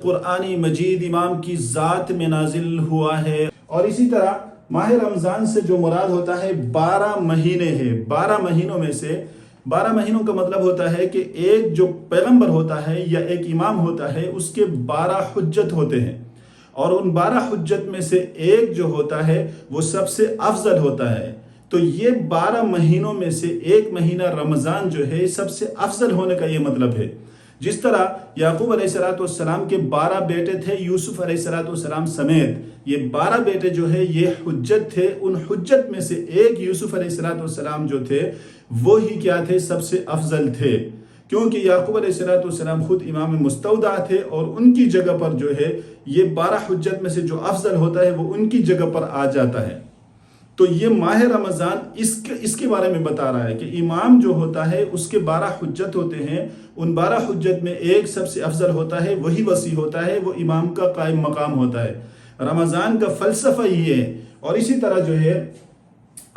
قرآن مجید امام کی ذات میں نازل ہوا ہے۔ اور اسی طرح ماہ رمضان سے جو مراد ہوتا ہے 12 مہینے ہیں۔ 12 مہینوں میں سے 12 مہینوں کا مطلب ہوتا ہے کہ ایک جو پیغمبر ہوتا ہے یا ایک امام ہوتا ہے اس کے 12 حجت ہوتے ہیں، اور ان 12 حجت میں سے ایک جو ہوتا ہے وہ سب سے افضل ہوتا ہے۔ تو یہ 12 مہینوں میں سے ایک مہینہ رمضان جو ہے سب سے افضل ہونے کا یہ مطلب ہے۔ جس طرح یعقوب علیہ السلام کے 12 بیٹے تھے یوسف علیہ السلام سمیت، یہ 12 بیٹے جو ہے یہ حجت تھے، ان حجت میں سے ایک یوسف علیہ السلام جو تھے وہی کیا تھے، سب سے افضل تھے، کیونکہ یعقوب علیہ السلام خود امام مستودع تھے، اور ان کی جگہ پر جو ہے یہ 12 حجت میں سے جو افضل ہوتا ہے وہ ان کی جگہ پر آ جاتا ہے۔ تو یہ ماہ رمضان اس کے بارے میں بتا رہا ہے کہ امام جو ہوتا ہے اس کے 12 حجت ہوتے ہیں، ان 12 حجت میں ایک سب سے افضل ہوتا ہے، وہی وصی ہوتا ہے، وہ امام کا قائم مقام ہوتا ہے۔ رمضان کا فلسفہ یہ ہے۔ اور اسی طرح جو ہے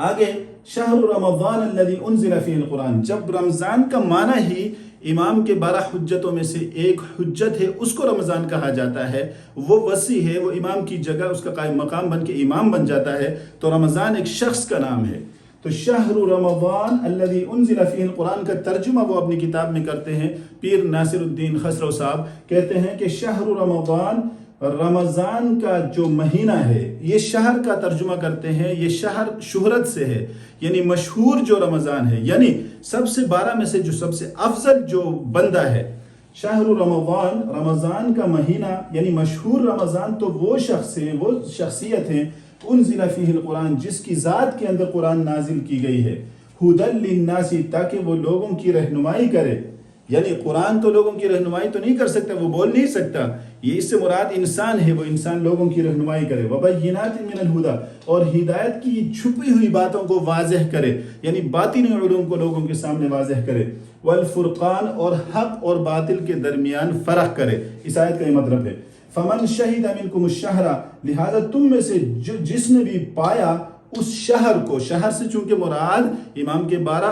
آگے شہر رمضان الذی انزل فیہ القرآن، جب رمضان کا معنی ہی امام کے 12 حجتوں میں سے ایک حجت ہے، اس کو رمضان کہا جاتا ہے، وہ وصی ہے، وہ امام کی جگہ اس کا قائم مقام بن کے امام بن جاتا ہے، تو رمضان ایک شخص کا نام ہے۔ تو شہر رمضان الذی انزل فیہ القرآن کا ترجمہ وہ اپنی کتاب میں کرتے ہیں، پیر ناصر الدین خسرو صاحب کہتے ہیں کہ شہر رمضان، رمضان کا جو مہینہ ہے، یہ شہر کا ترجمہ کرتے ہیں، یہ شہر شہرت سے ہے، یعنی مشہور جو رمضان ہے، یعنی سب سے 12 میں سے جو سب سے افضل جو بندہ ہے۔ شہر رمضان، رمضان کا مہینہ یعنی مشہور رمضان، تو وہ شخص ہیں، وہ شخصیت ہیں انزل فیہ القرآن، جس کی ذات کے اندر قرآن نازل کی گئی ہے، ھدی للناس، تاکہ وہ لوگوں کی رہنمائی کرے۔ یعنی قرآن تو لوگوں کی رہنمائی تو نہیں کر سکتا، وہ بول نہیں سکتا، یہ اس سے مراد انسان ہے، وہ انسان لوگوں کی رہنمائی کرے۔ وبینات من الہدی، اور ہدایت کی چھپی ہوئی باتوں کو واضح کرے، یعنی باطنی علوم کو لوگوں کے سامنے واضح کرے۔ والفرقان، اور حق اور باطل کے درمیان فرق کرے۔ اس آیت کا یہ مطلب ہے فمن شہد منکم الشہر، لہذا تم میں سے جس نے بھی پایا اس شہر کو، شہر سے چونکہ مراد امام کے 12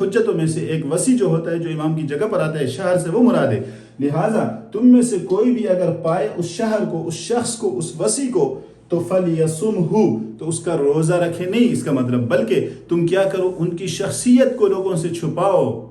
حجتوں میں سے ایک وصی جو ہوتا ہے، جو امام کی جگہ پر آتا ہے، شہر سے وہ مراد ہے، لہٰذا تم میں سے کوئی بھی اگر پائے اس شہر کو، اس شخص کو، اس وصی کو، تو فَلْيَصُمْهُ، تو اس کا روزہ رکھے، نہیں اس کا مطلب، بلکہ تم کیا کرو، ان کی شخصیت کو لوگوں سے چھپاؤ۔